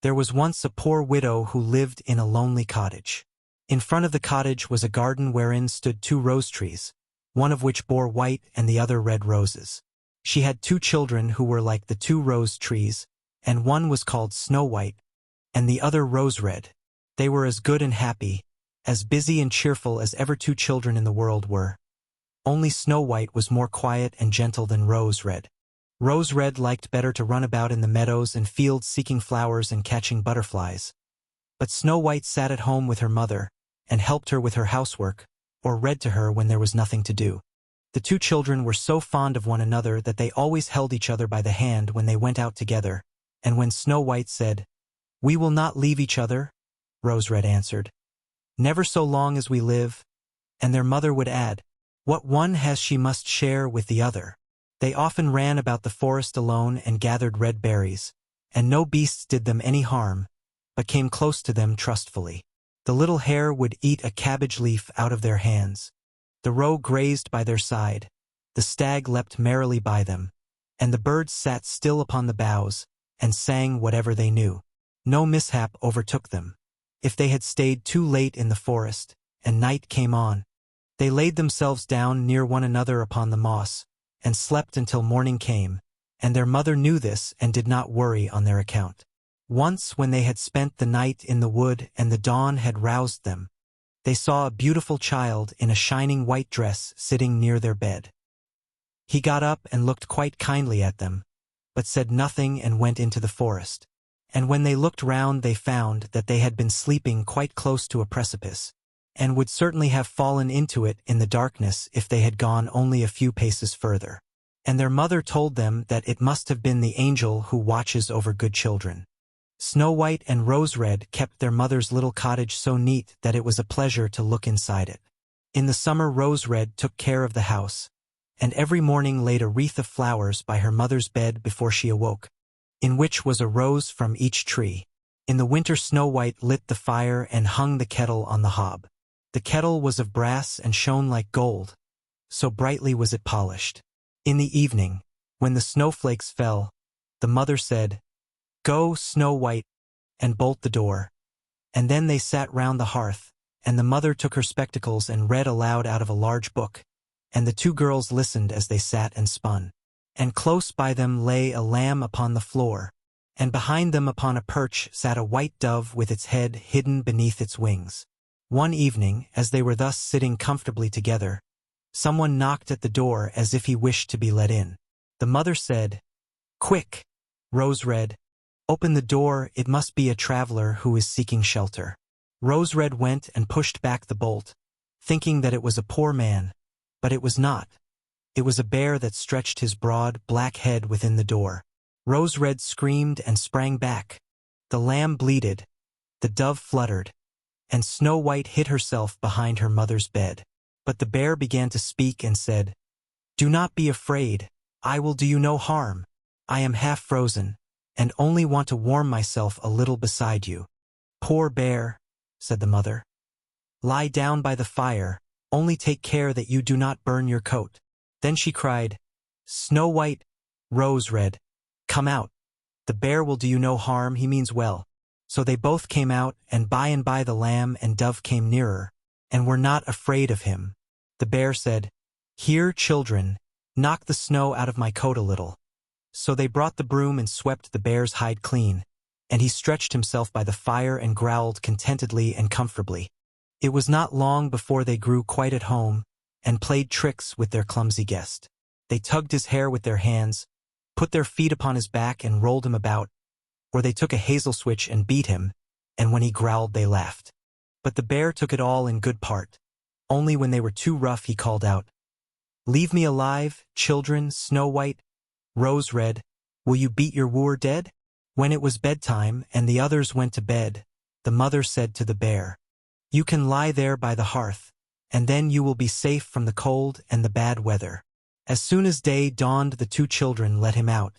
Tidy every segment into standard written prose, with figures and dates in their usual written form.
There was once a poor widow who lived in a lonely cottage. In front of the cottage was a garden wherein stood 2 rose trees, one of which bore white and the other red roses. She had 2 children who were like the 2 rose trees, and one was called Snow White, and the other Rose Red. They were as good and happy, as busy and cheerful as ever 2 children in the world were. Only Snow White was more quiet and gentle than Rose Red. Rose Red liked better to run about in the meadows and fields seeking flowers and catching butterflies. But Snow White sat at home with her mother, and helped her with her housework, or read to her when there was nothing to do. The 2 children were so fond of one another that they always held each other by the hand when they went out together, and when Snow White said, "We will not leave each other," Rose Red answered, "Never so long as we live," and their mother would add, "What one has she must share with the other." They often ran about the forest alone and gathered red berries, and no beasts did them any harm, but came close to them trustfully. The little hare would eat a cabbage leaf out of their hands. The roe grazed by their side, the stag leapt merrily by them, and the birds sat still upon the boughs, and sang whatever they knew. No mishap overtook them. If they had stayed too late in the forest, and night came on, they laid themselves down near one another upon the moss, and slept until morning came, and their mother knew this and did not worry on their account. Once when they had spent the night in the wood and the dawn had roused them, they saw a beautiful child in a shining white dress sitting near their bed. He got up and looked quite kindly at them, but said nothing and went into the forest. And when they looked round they found that they had been sleeping quite close to a precipice, and would certainly have fallen into it in the darkness if they had gone only a few paces further. And their mother told them that it must have been the angel who watches over good children. Snow White and Rose Red kept their mother's little cottage so neat that it was a pleasure to look inside it. In the summer Rose Red took care of the house, and every morning laid a wreath of flowers by her mother's bed before she awoke, in which was a rose from each tree. In the winter Snow White lit the fire and hung the kettle on the hob. The kettle was of brass and shone like gold, so brightly was it polished. In the evening, when the snowflakes fell, the mother said, "Go, Snow White, and bolt the door." And then they sat round the hearth, and the mother took her spectacles and read aloud out of a large book, and the 2 girls listened as they sat and spun. And close by them lay a lamb upon the floor, and behind them upon a perch sat a white dove with its head hidden beneath its wings. One evening, as they were thus sitting comfortably together, someone knocked at the door as if he wished to be let in. The mother said, "Quick, Rose Red, open the door, it must be a traveler who is seeking shelter." Rose Red went and pushed back the bolt, thinking that it was a poor man, but it was not. It was a bear that stretched his broad, black head within the door. Rose Red screamed and sprang back. The lamb bleated, the dove fluttered, and Snow White hid herself behind her mother's bed. But the bear began to speak and said, "Do not be afraid, I will do you no harm. I am half frozen, and only want to warm myself a little beside you." "Poor bear," said the mother. "Lie down by the fire, only take care that you do not burn your coat." Then she cried, "Snow White, Rose Red, come out. The bear will do you no harm, he means well." So they both came out, and by the lamb and dove came nearer, and were not afraid of him. The bear said, "Here, children, knock the snow out of my coat a little." So they brought the broom and swept the bear's hide clean, and he stretched himself by the fire and growled contentedly and comfortably. It was not long before they grew quite at home, and played tricks with their clumsy guest. They tugged his hair with their hands, put their feet upon his back and rolled him about, or they took a hazel switch and beat him, and when he growled they laughed. But the bear took it all in good part. Only when they were too rough he called out, "Leave me alive, children, Snow White, Rose Red, will you beat your wooer dead?" When it was bedtime and the others went to bed, the mother said to the bear, "You can lie there by the hearth, and then you will be safe from the cold and the bad weather." As soon as day dawned the 2 children let him out,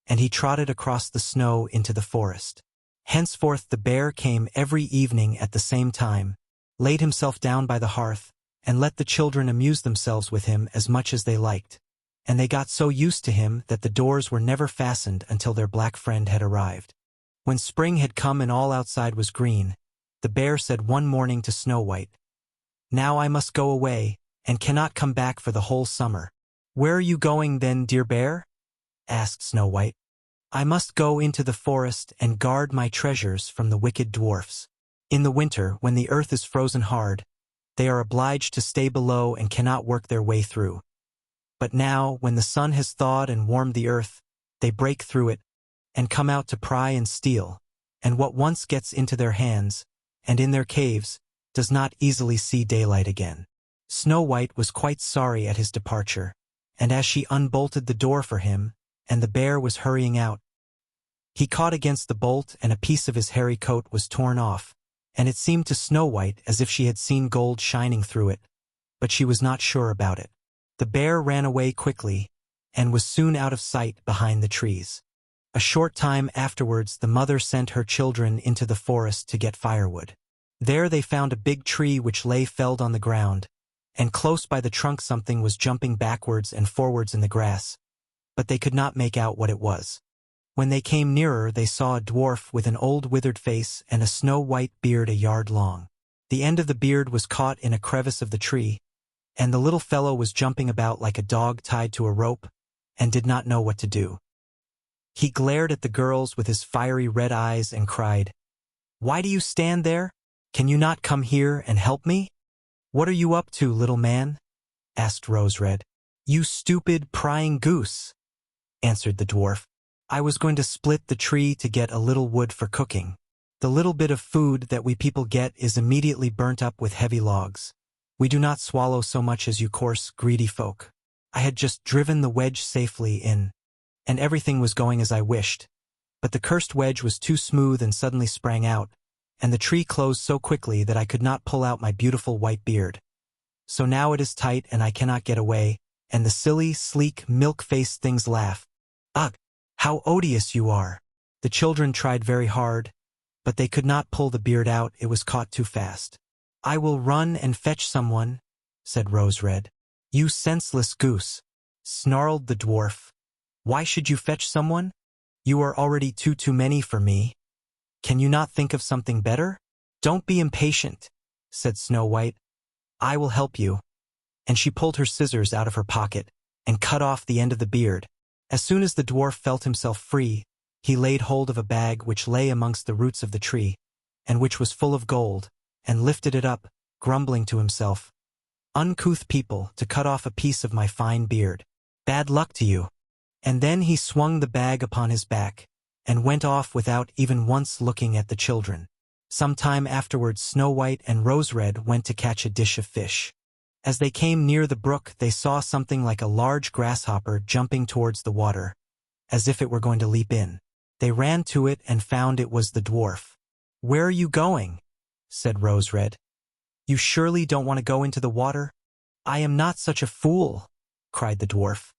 and he trotted across the snow into the forest. Henceforth the bear came every evening at the same time, laid himself down by the hearth, and let the children amuse themselves with him as much as they liked, and they got so used to him that the doors were never fastened until their black friend had arrived. When spring had come and all outside was green, the bear said one morning to Snow White, "Now I must go away, and cannot come back for the whole summer." "Where are you going then, dear bear?" asked Snow White. "I must go into the forest and guard my treasures from the wicked dwarfs. In the winter, when the earth is frozen hard, they are obliged to stay below and cannot work their way through. But now, when the sun has thawed and warmed the earth, they break through it, and come out to pry and steal, and what once gets into their hands, and in their caves, does not easily see daylight again." Snow White was quite sorry at his departure, and as she unbolted the door for him, and the bear was hurrying out, he caught against the bolt and a piece of his hairy coat was torn off, and it seemed to Snow White as if she had seen gold shining through it, but she was not sure about it. The bear ran away quickly, and was soon out of sight behind the trees. A short time afterwards the mother sent her children into the forest to get firewood. There they found a big tree which lay felled on the ground, and close by the trunk something was jumping backwards and forwards in the grass, but they could not make out what it was. When they came nearer they saw a dwarf with an old withered face and a snow-white beard a yard long. The end of the beard was caught in a crevice of the tree, and the little fellow was jumping about like a dog tied to a rope, and did not know what to do. He glared at the girls with his fiery red eyes and cried, "Why do you stand there? Can you not come here and help me?" "What are you up to, little man?" asked Rose Red. "You stupid, prying goose," answered the dwarf. "I was going to split the tree to get a little wood for cooking. The little bit of food that we people get is immediately burnt up with heavy logs. We do not swallow so much as you coarse, greedy folk. I had just driven the wedge safely in, and everything was going as I wished, but the cursed wedge was too smooth and suddenly sprang out, and the tree closed so quickly that I could not pull out my beautiful white beard. So now it is tight and I cannot get away, and the silly, sleek, milk-faced things laugh. Ugh, how odious you are!" The children tried very hard, but they could not pull the beard out, it was caught too fast. "I will run and fetch someone," said Rose Red. "You senseless goose," snarled the dwarf. "Why should you fetch someone? You are already too many for me. Can you not think of something better?" "Don't be impatient," said Snow White. "I will help you." And she pulled her scissors out of her pocket and cut off the end of the beard. As soon as the dwarf felt himself free, he laid hold of a bag which lay amongst the roots of the tree, and which was full of gold, and lifted it up, grumbling to himself, "Uncouth people, to cut off a piece of my fine beard. Bad luck to you." And then he swung the bag upon his back, and went off without even once looking at the children. Some time afterwards Snow White and Rose Red went to catch a dish of fish. As they came near the brook they saw something like a large grasshopper jumping towards the water, as if it were going to leap in. They ran to it and found it was the dwarf. "Where are you going?" said Rose Red. "You surely don't want to go into the water?" "I am not such a fool," cried the dwarf.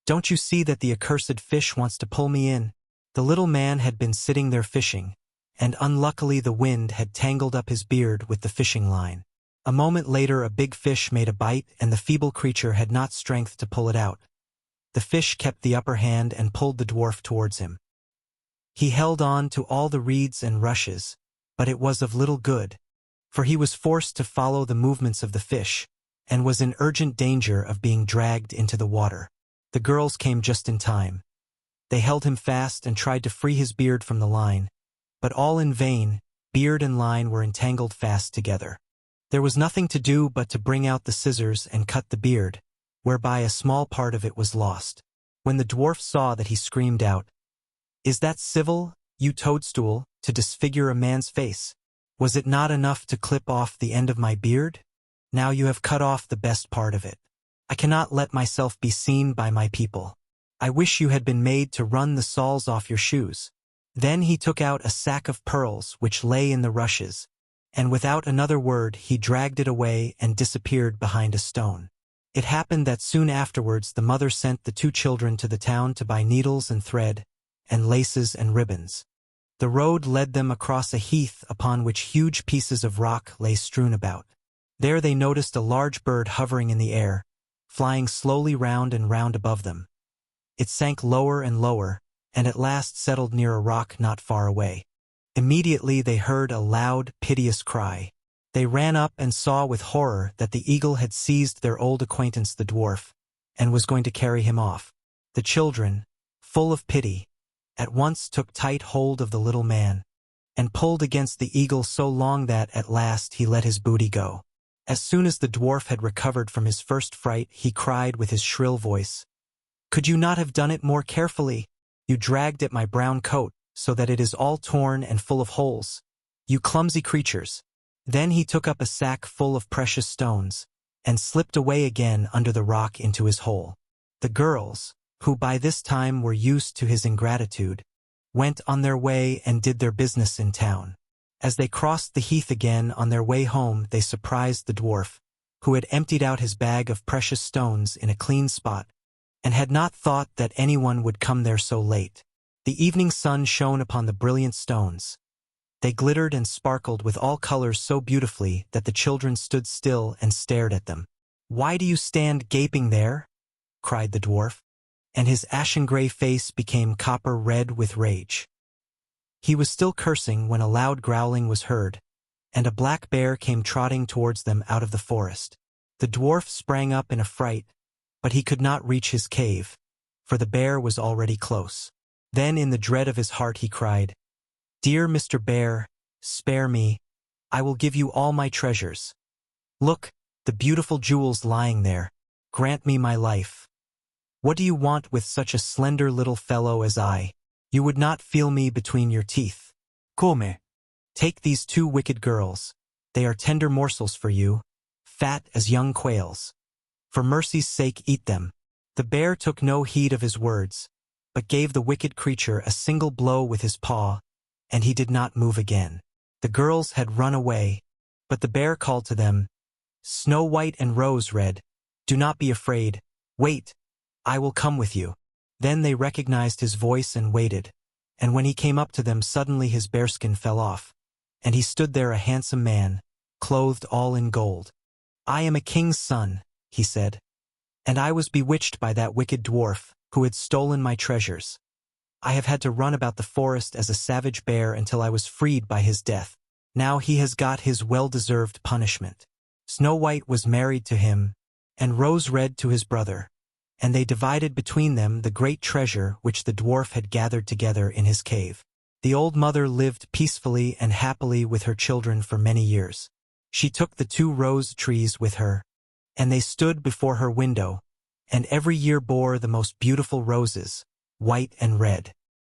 "Don't you see that the accursed fish wants to pull me in?" The little man had been sitting there fishing, and unluckily the wind had tangled up his beard with the fishing line. A moment later a big fish made a bite and the feeble creature had not strength to pull it out. The fish kept the upper hand and pulled the dwarf towards him. He held on to all the reeds and rushes, but it was of little good, for he was forced to follow the movements of the fish, and was in urgent danger of being dragged into the water. The girls came just in time. They held him fast and tried to free his beard from the line, but all in vain, beard and line were entangled fast together. There was nothing to do but to bring out the scissors and cut the beard, whereby a small part of it was lost. When the dwarf saw that he screamed out, "Is that civil, you toadstool, to disfigure a man's face? Was it not enough to clip off the end of my beard? Now you have cut off the best part of it. I cannot let myself be seen by my people. I wish you had been made to run the soles off your shoes." Then he took out a sack of pearls which lay in the rushes, and without another word he dragged it away and disappeared behind a stone. It happened that soon afterwards the mother sent the two children to the town to buy needles and thread, and laces and ribbons. The road led them across a heath upon which huge pieces of rock lay strewn about. There they noticed a large bird hovering in the air, flying slowly round and round above them. It sank lower and lower, and at last settled near a rock not far away. Immediately they heard a loud, piteous cry. They ran up and saw with horror that the eagle had seized their old acquaintance the dwarf, and was going to carry him off. The children, full of pity, at once took tight hold of the little man, and pulled against the eagle so long that, at last, he let his booty go. As soon as the dwarf had recovered from his first fright, he cried with his shrill voice, "Could you not have done it more carefully? You dragged at my brown coat, so that it is all torn and full of holes. You clumsy creatures." Then he took up a sack full of precious stones, and slipped away again under the rock into his hole. The girls, who by this time were used to his ingratitude, went on their way and did their business in town. As they crossed the heath again on their way home, they surprised the dwarf, who had emptied out his bag of precious stones in a clean spot, and had not thought that anyone would come there so late. The evening sun shone upon the brilliant stones. They glittered and sparkled with all colors so beautifully that the children stood still and stared at them. "Why do you stand gaping there?" cried the dwarf, and his ashen-gray face became copper-red with rage. He was still cursing when a loud growling was heard, and a black bear came trotting towards them out of the forest. The dwarf sprang up in a fright, but he could not reach his cave, for the bear was already close. Then in the dread of his heart he cried, "Dear Mr. Bear, spare me. I will give you all my treasures. Look, the beautiful jewels lying there. Grant me my life. What do you want with such a slender little fellow as I? You would not feel me between your teeth. Come. Take these 2 wicked girls. They are tender morsels for you, fat as young quails. For mercy's sake eat them." The bear took no heed of his words, but gave the wicked creature a single blow with his paw, and he did not move again. The girls had run away, but the bear called to them, "Snow White and Rose Red, do not be afraid. Wait, I will come with you." Then they recognized his voice and waited, and when he came up to them suddenly his bearskin fell off, and he stood there a handsome man, clothed all in gold. "I am a king's son," he said, "and I was bewitched by that wicked dwarf, who had stolen my treasures. I have had to run about the forest as a savage bear until I was freed by his death. Now he has got his well-deserved punishment." Snow White was married to him, and Rose Red to his brother, and they divided between them the great treasure which the dwarf had gathered together in his cave. The old mother lived peacefully and happily with her children for many years. She took the 2 rose trees with her, and they stood before her window, and every year bore the most beautiful roses, white and red.